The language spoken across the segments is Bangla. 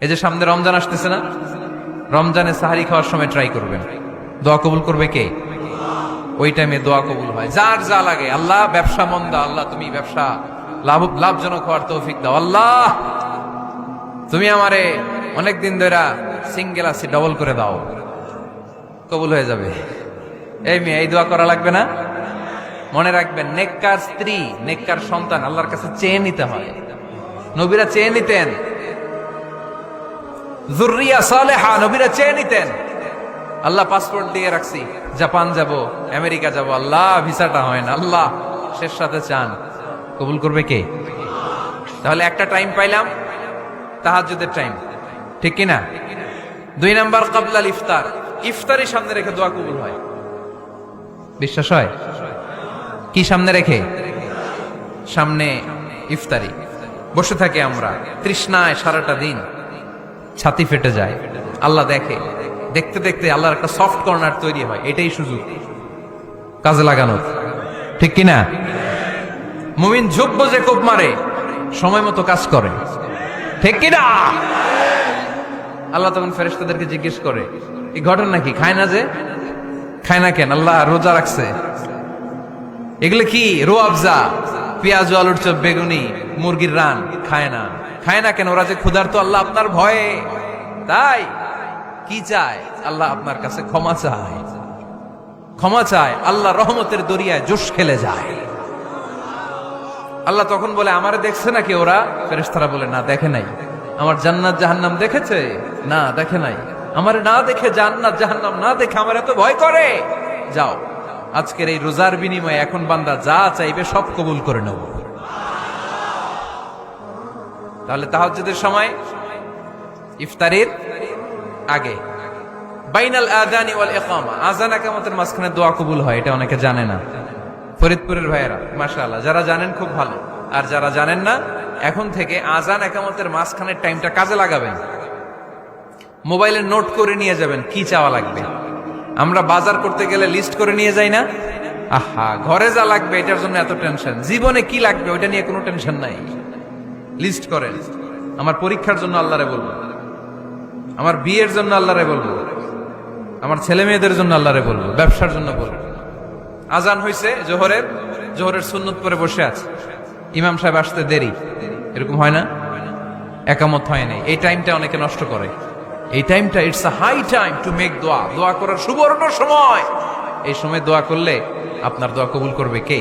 এই যে সামনে রমজান আসতেছে না, রমজানে সাহারি খাওয়ার সময় ট্রাই করবেন, দোয়া কবুল করবে কে? ওই টাইমে দোয়া কবুল হয়। যার যা লাগে, আল্লাহ ব্যবসা মন্দা, আল্লাহ তুমি ব্যবসা লাভজনক হওয়ার তৌফিক দাও, আল্লাহ তুমি আমারে অনেকদিন ধরে সিঙ্গেল আছি ডবল করে দাও, কবুল হয়ে যাবে। এই মেয়ে, এই দোয়া করা লাগবে না? মনে রাখবেন, নেককার স্ত্রী, নেককার সন্তান আল্লাহর কাছে চেয়ে নিতে হয়। নবীরা চেয়ে নিতেন, যুররিয়া সালেহা নবীরা চেয়ে নিতেন। আল্লাহ পাসপোর্ট দিয়ে রাখছি, জাপান যাব, আমেরিকা যাব, আল্লাহ ভিসাটা হয় না, আল্লাহ শেষ সাথে চান, কবুল করবে কে? তাহলে একটা টাইম পাইলাম, তাহাজ্জুদের টাইম, ঠিক কিনা? 2 নাম্বার ক্বাবলাল ইফতার, ইফতারি সামনে রেখে দোয়া কবুল হয়। বিশ্বাস হয়? কি সামনে রেখে? সামনে ইফতারি। বসে থাকি আমরা তৃষ্ণায় সারাটা দিন, ছাতি ফেটে যায়, আল্লাহ দেখে, দেখতে দেখতে আল্লাহর একটা সফট কর্নার তৈরি হয়। এটাই সুযোগ কাজে লাগানোর, ঠিক কিনা? মুমিন যোগ্য যে কোপ মারে, সময় মতো কাজ করে, ঠিক কিনা? আল্লাহ তখন ফেরেশতাদেরকে জিজ্ঞেস করে, এই ঘটনা কি? খায় না যে? খায় না কেন? আল্লাহ রোজা রাখছে। এগুলো কি? রোয়াবজা, পেঁয়াজ, আলুর চপ, বেগুনি, মুরগির রান, খায় না। খায় না কেন? ওরা যে ক্ষুধার্ত, আল্লাহ আপনার ভয়ে। তাই কি চায়? আল্লাহ আপনার কাছে ক্ষমা চায়, ক্ষমা চায়। আল্লাহ রহমতের দরিয়ায় জোশ খেলে যায়। আল্লাহ তখন বলে, আমারে দেখছে নাকি ওরা? ফেরেশতারা বলে, না দেখে নাই। আমার জান্নাত জাহান্নাম দেখেছে? না দেখে নাই। আমারে না দেখে, জান্নাত জাহান্নাম না দেখে আমার এত ভয় করে? যাও, আজকের এই রোজার বিনিময়ে এখন বান্দা যা চাইবে সব কবুল করে নেব। তাহলে তাহাজ্জুদের সময়, ইফতারির আগে, বাইনাল আযানি ওয়াল ইকামা, আযান ইকামতের মাঝখানে দোয়া কবুল হয়। এটা অনেকে জানে না। ফরিদপুরের ভাইয়েরা মাশাআল্লাহ, যারা জানেন খুব ভালো, আর যারা জানেন না, এখন থেকে আযান ইকামতের মাঝখানের টাইমটা কাজে লাগাবেন। মোবাইলে নোট করে নিয়ে যাবেন কি চাওয়া লাগবে। আমরা বাজার করতে গেলে লিস্ট করে নিয়ে যাই না? আহা, ঘরে যা লাগবে এটার জন্য এত টেনশন, জীবনে কি লাগবে ওইটা নিয়ে কোনো টেনশন নাই। লিস্ট করেন। আমার পরীক্ষার জন্য আল্লাহরে বলবো, আমার বিয়ের জন্য আল্লাহরে বলবো, আমার ছেলে মেয়েদের জন্য আল্লাহরে বলবো, ব্যবসার জন্য বলবো। আজান হয়েছে জোহরের, জোহরের সুন্নত পরে বসে আছে, ইমাম সাহেব আসতে দেরি, এরকম হয় না? একামত হয় নাই, এই টাইমটা অনেকে নষ্ট করে। এই টাইমটা, it's a high time to make দোয়া, দোয়া করার সুবর্ণ সময়। এই সময় দোয়া করলে আপনার দোয়া কবুল করবে কে?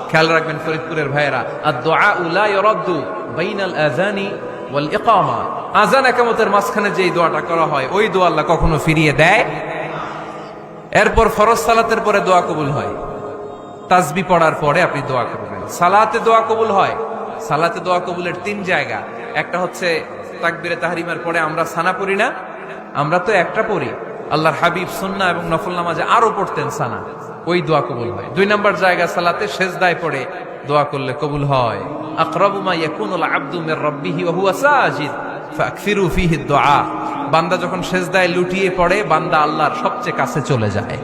খেয়াল রাখবেন ফরিদপুরের ভাইয়েরা, আদ-দুআউ লা ইউরাদ্দু বাইনাল আযানি ওয়াল ইকামা, আযান ইকামতের মাঝখানে যেই দোয়াটা করা হয়, ওই দোয়া আল্লাহ কখনো ফিরিয়ে দেয়। এরপর ফরজ সালাতের পরে দোয়া কবুল হয়, তাসবিহ পড়ার পরে আপনি দোয়া করবেন। সালাতে দোয়া কবুল হয়। সালাতে দোয়া কবুলের 3 জায়গা। একটা হচ্ছে তাকবীরে তাহরিমার পরে আমরা সানা পড়ি না, আমরা তো একটা পড়ি, আল্লাহর হাবিব সুন্নাহ এবং নফল নামাজে আরো পড়তেন সানা, ওই দোয়া কবুল হয়। 2 নম্বর জায়গা, সালাতে সেজদায় পড়ে দোয়া করলে কবুল হয়। আকরাবু মা ইয়াকুনুল আবদু মির রাব্বিহি ওয়া হুয়া সাজিদ ফাকসিরু ফীহি দুআ, বান্দা যখন সেজদায় লুটিয়ে পড়ে, বান্দা আল্লাহর সবচেয়ে কাছে চলে যায়।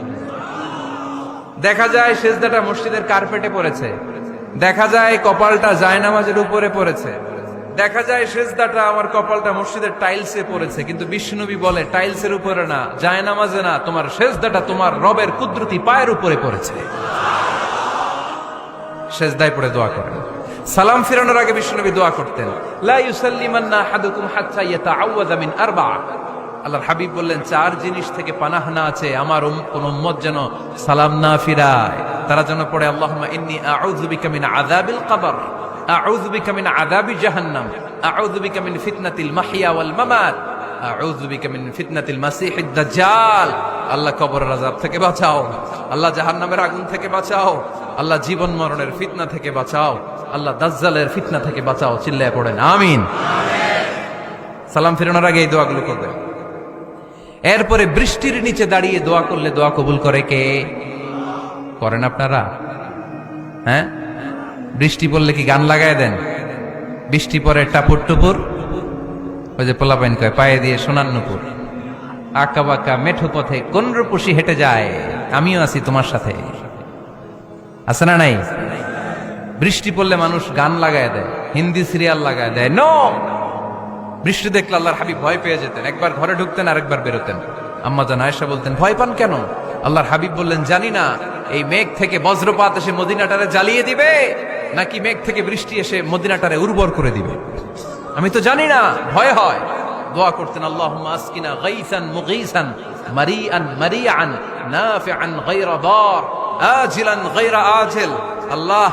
দেখা যায় সেজদাটা মসজিদের কার্পেটে পড়েছে, দেখা যায় কপালটা জায়নামাজের উপরে পড়েছে, দেখা যায় সেজদাটা, আমার কপালটা মসজিদের টাইলসে পড়েছে, কিন্তু বিশ্বনবী বলে টাইলসের উপরে না, জায়নামাজে না, তোমার সেজদাটা তোমার রবের কুদরতি পায়ের উপরে পড়েছে। সেজদায় পড়ে দোয়া করেন। সালাম ফিরানোর আগে বিশ্বনবী দোয়া করতেন, লা ইউসাল্লিমান্না আহাদুকুম হাত্তা ইয়াতাআওয়াযা মিন আরবা'a। আল্লাহর হাবিব বললেন, 4 জিনিস থেকে পানাহ না আছে আমার কোন উম্মত যেন সালাম না ফিরায়। তারা যেন পড়ে, আল্লাহুম্মা ইন্নী আউযু বিকা মিন আযাবিল কবর, আউযু বিকা মিন আযাবি জাহান্নাম, আউযু বিকা মিন ফিতনাতিল মাহইয়া ওয়াল মামাত, আউযু বিকা মিন ফিতনাতিল মাসিহিদ দাজ্জাল। আল্লাহ কবরের আযাব থেকে বাঁচাও, আল্লাহ জাহান্নামের আগুন থেকে বাঁচাও, আল্লাহ জীবন মরণের ফিতনা থেকে বাঁচাও, আল্লাহ দাজ্জালের ফিতনা থেকে বাঁচাও। চিল্লায়ে পড়েন আমিন। সালাম ফিরানোর আগে এই দোয়াগুলো করবেন। এরপরে বৃষ্টির নিচে দাঁড়িয়ে দোয়া করলে দোয়া কবুল করে কে? করেন আপনারা? হ্যাঁ, বৃষ্টি পড়লে কি গান লাগায় দেন? বৃষ্টি পরে টাপুর টুপুর, ওই যে পোলাপাইন কয়, পায়ে দিয়ে সোনার নুপুর, আঁকা বাঁকা মেঠো পথে কোন রূপসী হেঁটে যায়, আমিও আছি তোমার সাথে, আছে না নাই? বৃষ্টি পড়লে মানুষ গান লাগায় দেয়, হিন্দি সিরিয়াল লাগায় দেয়। নো, বৃষ্টি দেখলে আল্লাহর হাবিব ভয় পেয়ে যেতেন, একবার ঘরে ঢুকতেন আর একবার বেরোতেন। আম্মা জান আয়েশা বলতেন, ভয় পান কেন? আল্লাহর হাবিব বললেন, জানি না এই মেঘ থেকে বজ্রপাত এসে মদিনাটারে জ্বালিয়ে দিবে নাকি মেঘ থেকে বৃষ্টি এসে মদিনাটারে উর্বর করে দিবে, আমি তো জানি না, ভয় হয়। দোয়া করতেন, আল্লাহুম্মা আসকিনা গাইসান মুগীসান মারিআন মারিআন নাফিআন গায়রা দার আজিলান গায়রা আজিল। আল্লাহ,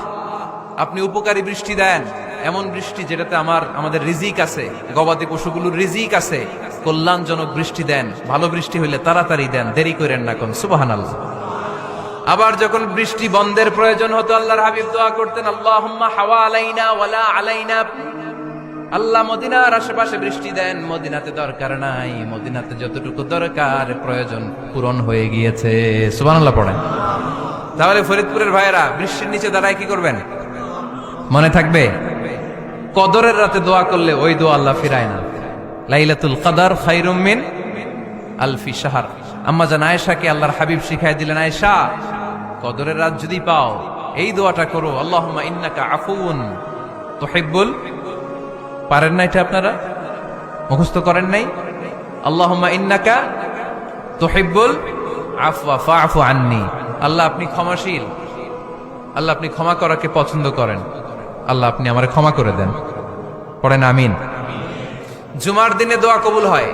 আপনি উপকারী বৃষ্টি দেন, এমন বৃষ্টি যেটাতে আমাদের রিজিক আছে, গবাদি পশুগুলোর রিজিক আছে, কল্যাণজনক বৃষ্টি দেন, ভালো বৃষ্টি হইলে তাড়াতাড়ি দেন, দেরি করেন না কোন। সুবহানাল্লাহ। আবার যখন বৃষ্টি বন্ধের প্রয়োজন হতো আল্লাহর হাবিব দোয়া করতেন, আল্লাহুম্মা হাওয়া আলাইনা ওয়ালা আলাইনা। আল্লাহ মদিনার আশেপাশে বৃষ্টি দেন, মদিনাতে দরকার নাই, মদিনাতে যতটুকু দরকার প্রয়োজন পূরণ হয়ে গিয়েছে। সুবহানাল্লাহ পড়েন। তাহলে ফরিদপুরের ভাইয়েরা বৃষ্টির নিচে দাঁড়ায় কি করবেন মনে থাকবে? কদরের রাতে দোয়া করলে ওই দোয়া আল্লাহ ফিরায় না। লাইলাতুল কদর খায়রুম মিন আলফি শাহর। আম্মা জান আয়েশাকে আল্লাহর হাবিব শিখাই দিলেন, আয়েশা, কদরের রাত যদি পাও এই দোয়াটা করো, আল্লাহুম্মা ইন্নাকা আফুউন তুহিব্বুল। পারেন না এটা? আপনারা মুখস্থ করেন নাই? আল্লাহুম্মা ইন্নাকা তুহিব্বুল আফওয়া ফাআফু আন্নি। আল্লাহ আপনি ক্ষমাশীল, আল্লাহ আপনি ক্ষমা করাকে পছন্দ করেন, আল্লাহ আপনি আমারে ক্ষমা করে দেন। পড়েন আমিন। জুমার দিনে দোয়া কবুল হয়।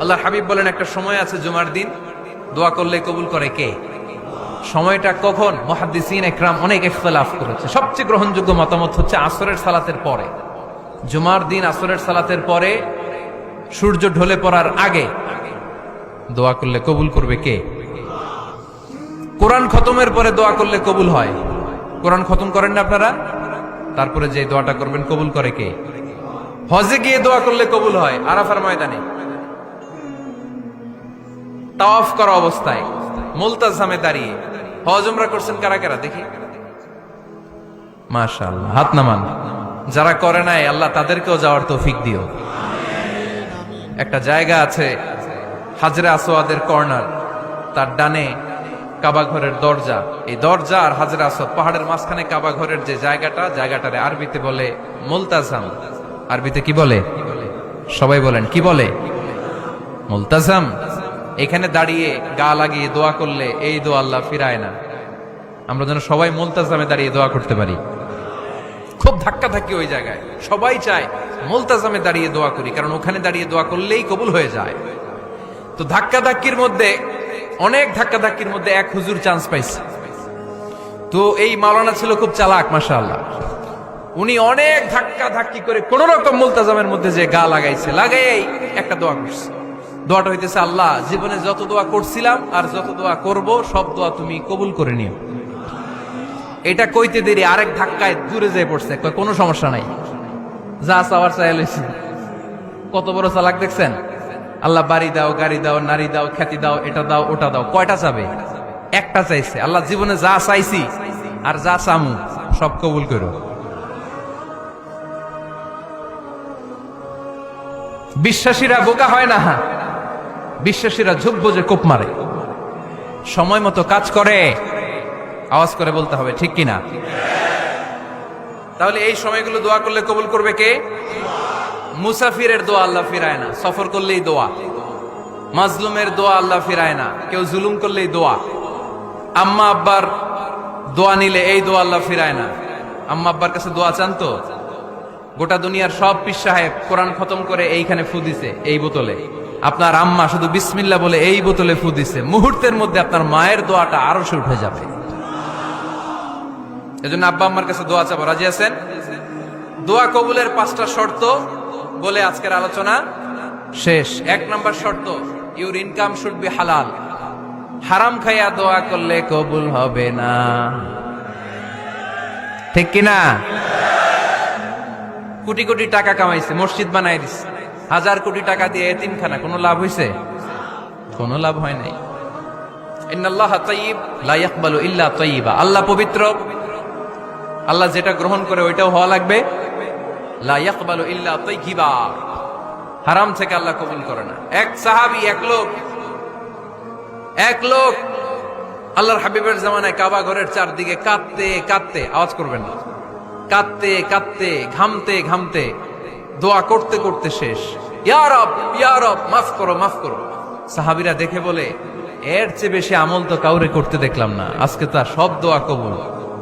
আল্লাহর হাবিব বলেন, একটা সময় আছে জুমার দিন দোয়া করলে কবুল করে কে? সময়টা কখন? মুহাদ্দিসিন ইকরাম অনেক ইখতিলাফ করেছে। সবচেয়ে গ্রহণযোগ্য মতামত হচ্ছে আসরের সালাতের পরে। জুমার দিন আসরের সালাতের পরে সূর্য ঢলে পড়ার আগে দোয়া করলে কবুল করবে কে? কোরআন খতমের পরে দোয়া করলে কবুল হয়। কোরআন খতম করেন না আপনারা? তারপরে যে দোয়াটা করবেন কবুল করে কে? হজে গিয়ে দোয়া করলে কবুল হয়। আরাফার ময়দানে তাওয়াফ করা অবস্থায় মুলতাজামে দাঁড়িয়ে। হজ উমরা করছেন কারা কারা দেখি? মাশাআল্লাহ, হাত নামান। যারা করে নাই আল্লাহ তাদেরকেও যাওয়ার তৌফিক দিও। একটা জায়গা আছে হাজরে আসওয়াদের কর্নার, তার ডানে কাবা ঘরের দরজা। এই দরজা আর হাজরে আসওয়াদ, পাহাড়ের মাঝখানে কাবা ঘরের যে জায়গাটারে আরবিতে বলে মুলতাজাম। আরবিতে কি বলে? সবাই বলেন, কি বলে? মুলতাজাম। এখানে দাঁড়িয়ে গা লাগিয়ে দোয়া করলে এই দোয়া আল্লাহ ফিরায় না। আমরা যেন সবাই মুলতাজামে দাঁড়িয়ে দোয়া করতে পারি। খুব ধাক্কা ধাক্কি ওই জায়গায়, সবাই চায় মুলতাজামে দাঁড়িয়ে দোয়া করি, কারণ ওখানে দাঁড়িয়ে দোয়া করলেই কবুল হয়ে যায়। তো ধাক্কা ধাক্কির মধ্যে, অনেক ধাক্কা ধাক্কির মধ্যে এক হুজুর চান্স পাইছে। তো এই মাওলানা ছিল খুব চালাক, মাশাআল্লাহ। উনি অনেক ধাক্কা ধাক্কি করে কোন রকম মুলতাজামের মধ্যে যে গা লাগাইছে, লাগাই একটা দোয়া করছে। দোয়াটা হইতেছে, আল্লাহ জীবনে যত দোয়া করছিলাম আর যত দোয়া করব সব দোয়া তুমি কবুল করে নিও। এটা কইতে দেরি আরেক ধাক্কায় দূরে যেয়ে পড়ছে, কোনো সমস্যা নাই, যা চাওয়ার চাই লইছি। কত বড় চালাক দেখছেন? আল্লাহ বাড়ি দাও, গাড়ি দাও, নারী দাও, খ্যাতি দাও, এটা দাও, ওটা দাও। কয়টা চাবে? একটা চাইছে। আল্লাহ জীবনে যা চাইছি আর যা চামু সব কবুল করো। বিশ্বাসীরা বোকা হয় না, বিশ্বাসীরা ঝুঁকবো যে কোপ মারে, সময় মতো কাজ করে। আওয়াজ করে বলতে হবে, ঠিক কিনা? তাহলে এই সময়গুলো দোয়া করলে কবুল করবে কে? মুসাফিরের দোয়া আল্লাহ ফিরায় না, সফর করলেই দোয়া। মাজলুমের দোয়া আল্লাহ ফিরায় না, কেউ জুলুম করলেই দোয়া। আম্মা আব্বার দোয়া নিলে এই দোয়া আল্লাহ ফিরায় না। আম্মা আব্বার কাছে দোয়া চান তো? গোটা দুনিয়ার সব পীর সাহেব কোরআন খতম করে এইখানে ফু দিছে এই বোতলে, আপনার আম্মা শুধু বিসমিল্লাহ বলে এই বোতলে ফু দিছে, মুহূর্তের মধ্যে আপনার মায়ের দোয়াটা আরো সে উঠে যাবে। এজন্য আব্বা আম্মার কাছে দোয়া চাবো, রাজি আছেন? দোয়া কবুলের 5টা শর্ত বলে আজকের আলোচনা শেষ। 1 নম্বর শর্ত, ইউর ইনকাম শুড বি হালাল। হারাম খাইয়া দোয়া করলে কবুল হবে না, ঠিক কিনা? কোটি কোটি টাকা কামাইছে, মসজিদ বানাই দিছে, 1000 কোটি টাকা দিয়ে এতিমখানা, কোনো লাভ হইছে? কোনো লাভ হয় নাই। ইন্নাল্লাহা তাইয়্যিব লা ইয়াকবালু ইল্লা তাইয়্যিবা। আল্লাহ পবিত্র, আল্লাহ যেটা গ্রহণ করে ওইটাও হওয়া লাগবে। লা ইয়াকবালু ইল্লা তাইয়্যিবা। হারাম থেকে আল্লাহ কবুল করে না। এক সাহাবী, এক লোক আল্লাহর হাবিবের জামানায় কাবা ঘরের চারদিকে কাঁদতে কাঁদতে, আওয়াজ করবেন না, কাঁদতে কাঁদতে, ঘামতে ঘামতে, দোয়া করতে করতে শেষ। ইয়া রব, ইয়া রব, মাফ করো, মাফ করো। সাহাবীরা দেখে বলে, এর চেয়ে বেশি আমল তো কাউরে করতে দেখলাম না, আজকে তার সব দোয়া কবুল।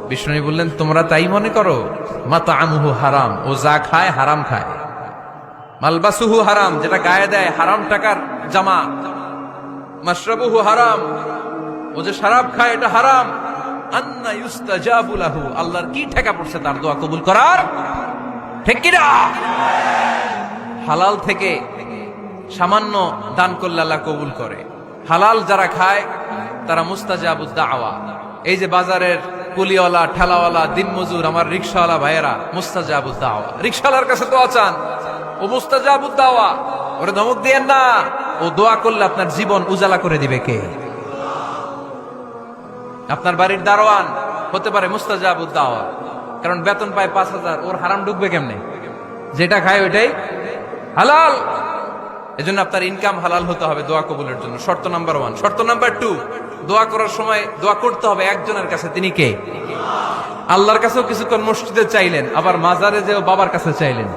বিষ্ণু বললেন, তোমরা তাই মনে করো? মাতআমুহু হারাম, ও যা খায় হারাম খায়। মালবাসুহু হারাম, যেটা গায়ে দেয় হারাম টাকার জামা। মাশরাবুহু হারাম, ও যে শরাব খায় এটা হারাম। আন্না ইউস্তাজাবু লাহু, আল্লাহর কি ঠেকা পড়ছে তার দোয়া কবুল করার? ঠিক কি না? হালাল থেকে সামান্য দান করলে আল্লাহ কবুল করে। হালাল যারা খায় তারা মুস্তাজাবুদ দাওয়া। এই যে বাজারের কুলিওয়ালা, ঠেলাওয়ালা, দিনমজুর, আমার রিকশাওয়ালা ভাইয়েরা, মুস্তাজাবুদ দাওয়া। রিকশাওয়ালার কাছে দোয়া চান, ও মুস্তাজাবুদ দাওয়া। ওরে ধমক দিয়েন না, ও দোয়া করলে আপনার জীবন উজালা করে দিবে কে? আপনার বাড়ির দারোয়ান হতে পারে মুস্তাজাবুদ দাওয়া, কারণ বেতন পায় 5,000, ওর হারাম ঢুকবে কেমনে? যেটা খায় ওইটাই হালাল। এজন্য আপনার ইনকাম হালাল হতে হবে দোয়া কবুলের জন্য। শর্ত নাম্বার 1। শর্ত নাম্বার 2, দোয়া করার সময় দোয়া করতে হবে একজনের কাছে। তিনি কে? আল্লাহর কাছেও কিছুক্ষণ মসজিদে চাইলেন, আবার মাজারে যেও বাবার কাছে চাইলেন,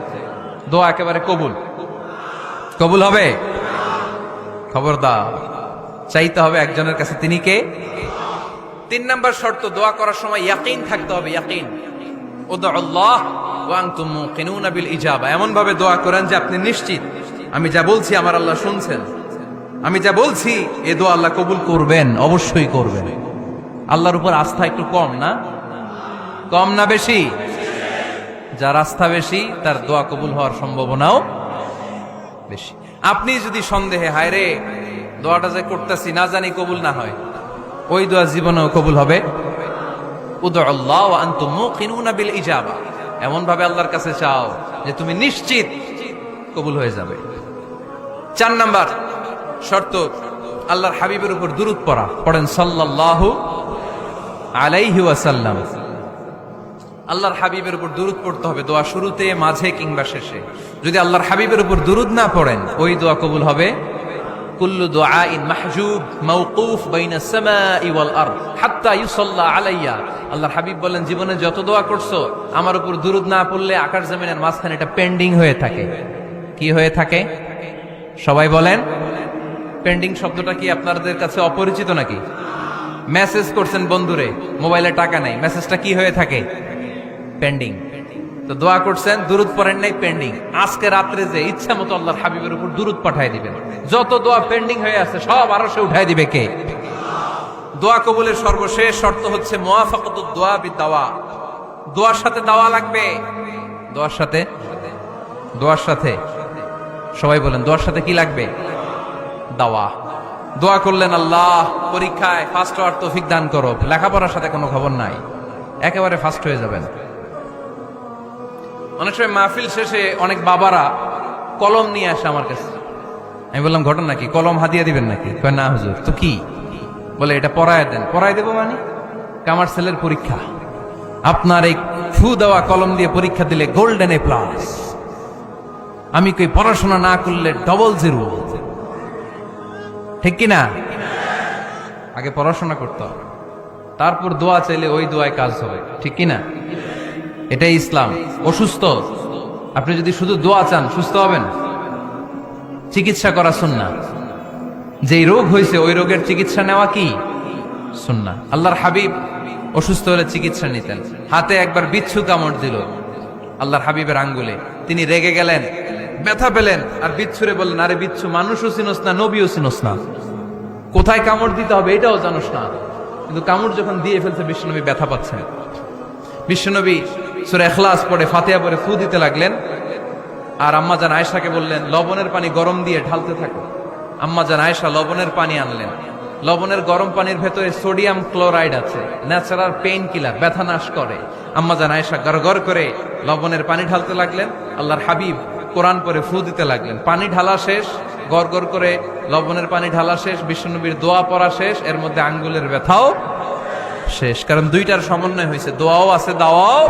দোয়া একেবারে কবুল। কবুল হবে? খবরদার, চাইতে হবে একজনের কাছে। তিনি কে? 3 নাম্বার শর্ত, দোয়া করার সময় ইয়াকিন থাকতে হবে। ইয়াকিন, উদউল্লাহ ওয়া আনতুম মুকিনুনা বিল ইজাবা। এমন ভাবে দোয়া করেন যে আপনি নিশ্চিত, আমি যা বলছি আমার আল্লাহ শুনছেন, আমি যা বলছি এ দোয়া আল্লাহ কবুল করবেন, অবশ্যই করবেন। আল্লাহর উপর আস্থা একটু কম না? কম না বেশি? যার আস্থা বেশি তার দোয়া কবুল হওয়ার সম্ভাবনাও বেশি। আপনি যদি সন্দেহে, হায় রে দোয়াটা যে করতেছি না জানি কবুল না হয়, ওই দোয়া জীবনেও কবুল হবে। উদউল্লাহ ওয়া আনতুম মুকিনুনা বিল ইজাবা, এমন ভাবে আল্লাহর কাছে চাও যে তুমি নিশ্চিত কবুল হয়ে যাবে। 4 নাম্বার শর্ত, আল্লাহর হাবিবের উপর দুরূদ পড়া। পড়েন সাল্লাল্লাহু আলাইহি ওয়াসাল্লাম। আল্লাহর হাবিবের উপর দুরূদ পড়তে হবে দোয়া শুরুতে, মাঝে কিংবা শেষে। যদি আল্লাহর হাবিবের উপর দুরূদ না পড়েন, ওই দোয়া কবুল হবে। কুল্লু দুআইন মাহজুব মাওকুফ বাইনাস সামাই ওয়াল আরদ হাত্তা ইউসাল্লা আলাইয়া। আল্লাহর হাবিব বলেন, জীবনে যত দোয়া করছো আমার উপর দুরূদ না পড়লে আকাশ জমিনের মাঝখানে এটা পেন্ডিং হয়ে থাকে। কি হয়ে থাকে? সবাই বলেন। পেন্ডিং শব্দটা কি আপনাদের কাছে অপরিচিত নাকি? মেসেজ করছেন বন্ধুরে, মোবাইলে টাকা নাই, মেসেজটা কি হয়ে থাকে? পেন্ডিং। তো দোয়া করছেন, দুরূদ পড়েন নাই, পেন্ডিং। আজকে রাত্রে যে ইচ্ছা মতো আল্লাহর হাবিবের উপর দুরূদ পাঠিয়ে দিবেন, যত দোয়া পেন্ডিং হয়ে আছে সব আরশে উঠায় দিবে কে? দোয়া কবুলের সর্বশেষ শর্ত হচ্ছে মুওয়াফাকাতুদ দোয়া বিদাওয়া। দোয়ার সাথে দাওয়া লাগবে। দোয়ার সাথে, দোয়ার সাথে সবাই বলেন, দোয়ার সাথে কি লাগবে? দাওয়া। দোয়া করলেন, আল্লাহ পরীক্ষায় ফার্স্ট হওয়ার তৌফিক দান করো, লেখাপড়ার সাথে কোনো খবর নাই, একেবারে ফার্স্ট হয়ে যাবেন। অনেক সময় মাহফিল শেষে অনেক বাবারা কলম নিয়ে আসে আমার কাছে। আমি বললাম, ঘটনা কি? কলম হাদিয়া দিবেন নাকি? কয় না হুজুর। তো কি? বলে, এটা পড়ায় দেন। পড়ায় দেবো মানে? আমার ছেলের পরীক্ষা, আপনার এই ফু দেওয়া কলম দিয়ে পরীক্ষা দিলে গোল্ডেন এ প্লাস। আমি কই, পড়াশোনা না করলে ডবল জিরো। ঠিক কিনা? আগে পড়াশোনা করতে হবে, তারপর দোয়া চাইলে ওই দোয়ায় কাজ হবে। ঠিক কিনা? এটাই ইসলাম। অসুস্থ, আপনি যদি শুধু দোয়া চান সুস্থ হবেন? চিকিৎসা করা সুন্নাহ। যেই রোগ হয়েছে ওই রোগের চিকিৎসা নেওয়া কি সুন্নাহ। আল্লাহর হাবিব অসুস্থ হলে চিকিৎসা নিতেন। হাতে একবার বিচ্ছু কামড় দিল আল্লাহর হাবিবের আঙ্গুলে, তিনি রেগে গেলেন, ব্যথা পেলেন, আর বিচ্ছুরে বললেন, আরে বিচ্ছু, মানুষও চিনোস না, নবীও চিনোস না, কোথায় কামড় দিতে হবে এটাও জানোস না। কিন্তু কামড় যখন দিয়ে ফেলছে, বিশ্বনবী ব্যথা পাচ্ছেন। বিশ্বনবী সূরা ইখলাস পড়ে, ফাতিহা পড়ে ফু দিতে লাগলেন। আর আম্মাজান আয়েশাকে বললেন, লবণের পানি গরম দিয়ে ঢালতে থাকো। আম্মাজান আয়েশা লবণের পানি আনলেন। লবণের গরম পানির ভেতরে সোডিয়াম ক্লোরাইড আছে, ন্যাচারাল পেইন কিলার, ব্যথা নাশ করে। আম্মাজান আয়েশা গড়গড় করে লবণের পানি ঢালতে লাগলেন। আল্লাহর হাবিব কোরআন পড়ে ফু দিতে লাগলেন। পানি ঢালা শেষ, গড়গড় করে লবণের পানি ঢালা শেষ, বিশ্বনবীর দোয়া পড়া শেষ, এর মধ্যে আঙ্গুলের ব্যথাও শেষ। কারণ দুইটার সমন্বয় হয়েছে, দোয়াও আছে, দাওয়াও